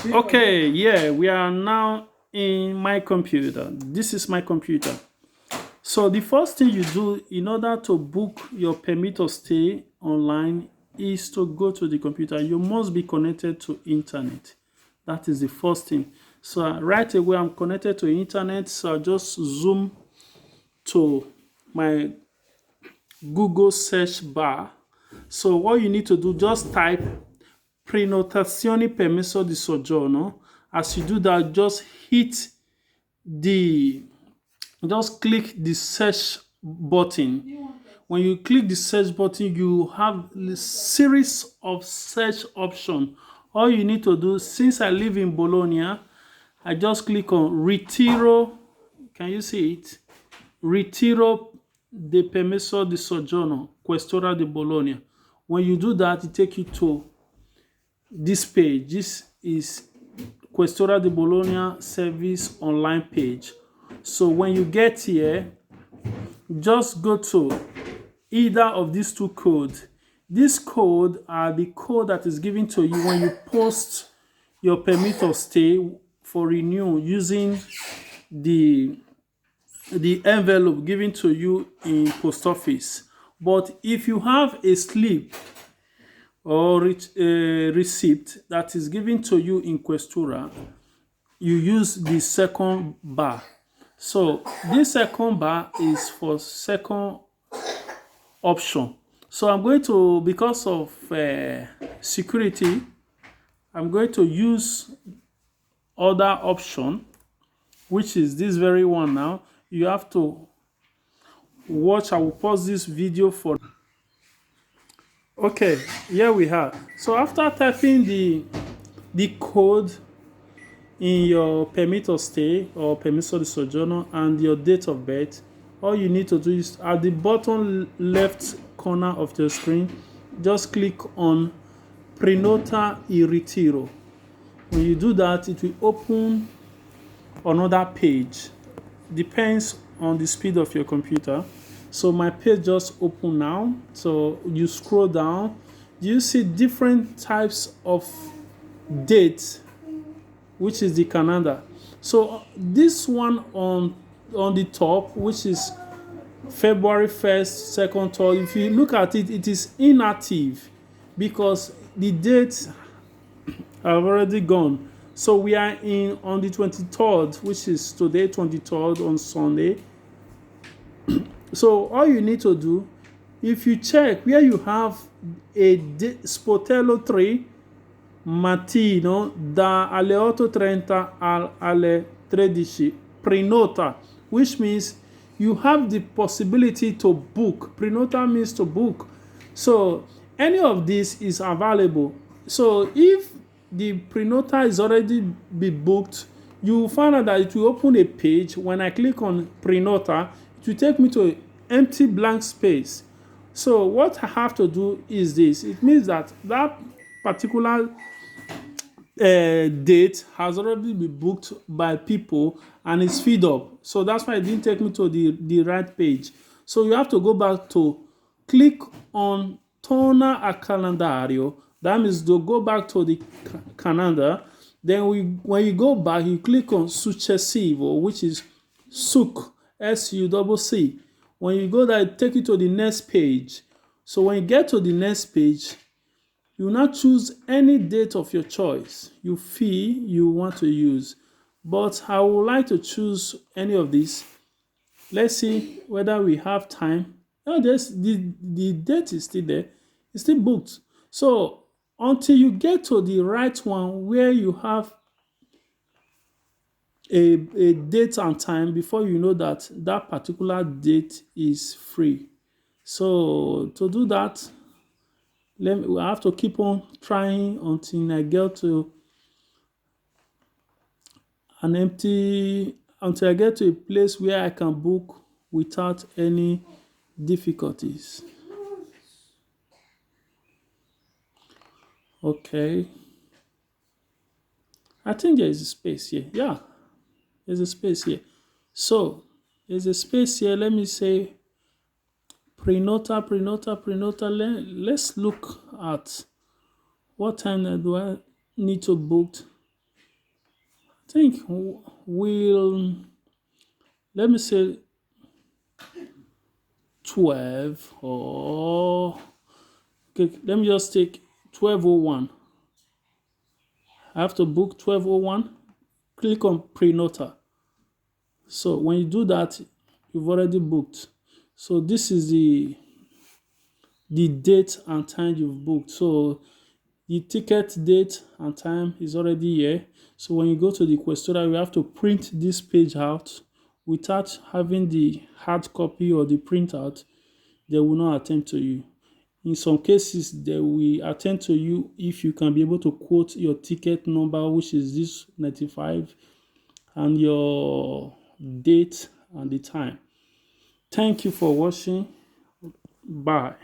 Okay, yeah, we are now in my computer. This is my computer. So the first thing you do in order to book your permit to stay online is to go to the computer. You must be connected to internet. That is the first thing. So right away I'm connected to internet. So I just zoom to my Google search bar. So what you need to do, just type prenotazione permesso di soggiorno. As you do that, just click the search button. When you click the search button, you have a series of search options. All you need to do, since I live in Bologna, I just click on ritiro. Can you see it? Ritiro de permesso di soggiorno, Questura di Bologna. When you do that, it takes you to this page. This is Questura di Bologna service online page. So when you get here, just go to either of these two codes. These codes are the code that is given to you when you post your permit of stay for renewal using the envelope given to you in post office. But if you have a slip or receipt that is given to you in Questura, you use the second bar. So this second bar is for second option. So I'm going to, because of security, I'm going to use other option, which is this very one. Now you have to watch. I will pause this video for. Okay, here we have. So after typing the code in your permit of stay or permesso di soggiorno and your date of birth, all you need to do is at the bottom left corner of your screen, just click on Prenota e Ritiro. When you do that, it will open another page. Depends on the speed of your computer. So my page just opened now. So you scroll down, you see different types of dates, which is the calendar. So this one on the top, which is February 1st, 2nd, 3rd, if you look at it, it is inactive because the dates have already gone. So we are on the 23rd, which is today, 23rd on Sunday. So all you need to do, if you check where you have a Sportello 3 mattino da alle 8:30 alle 13 prenota, which means you have the possibility to book. Prenota means to book. So any of this is available. So if the prenota is already be booked, you will find out that it will open a page. When I click on prenota, it will take me to an empty blank space. So what I have to do is this. It means that particular date has already been booked by people and it's filled up. So that's why it didn't take me to the right page. So you have to go back to click on Torna a calendario. That means to go back to the calendar. Then when you go back, you click on successivo, which is SUC, SUCC. When you go there, it takes you to the next page. So when you get to the next page, you will not choose any date of your choice you feel you want to use. But I would like to choose any of these. Let's see whether we have time. No, the date is still there. It's still booked. So until you get to the right one where you have a date and time, before you know that particular date is free. So to do that, I have to keep on trying until I get to until I get to a place where I can book without any difficulties. Okay. I think there is a space here. Yeah, there's a space here. So there's a space here. Let me say prenota. Let's look at what time do I need to book. think we'll, let me say 12, or okay, let me just take 12:01. I have to book 12:01. Click on pre-nota. So when you do that, you've already booked. So this is the date and time you've booked. So the ticket date and time is already here. So when you go to the questura, you have to print this page out. Without having the hard copy or the printout, they will not attend to you. In some cases, they will attend to you if you can be able to quote your ticket number, which is this 95, and your date and the time. Thank you for watching. Bye.